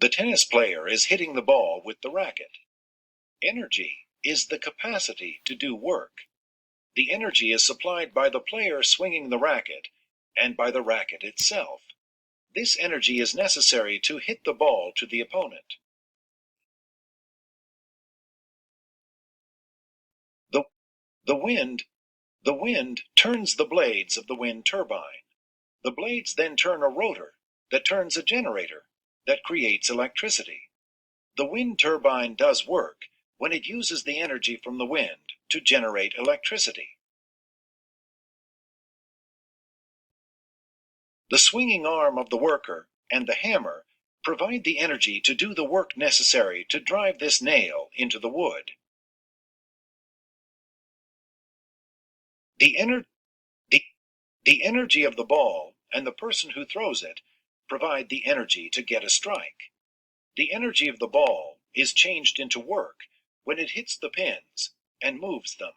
The tennis player is hitting the ball with the racket. Energy is the capacity to do work. The energy is supplied by the player swinging the racket and by the racket itself. This energy is necessary to hit the ball to the opponent. The, the wind turns the blades of the wind turbine. The blades then turn a rotor that turns a generator that creates electricity. The wind turbine does work when it uses the energy from the wind to generate electricity. The swinging arm of the worker and the hammer provide the energy to do the work necessary to drive this nail into the wood. The, ener- the energy of the ball and the person who throws it provide the energy to get a strike. The energy of the ball is changed into work when it hits the pins and moves them.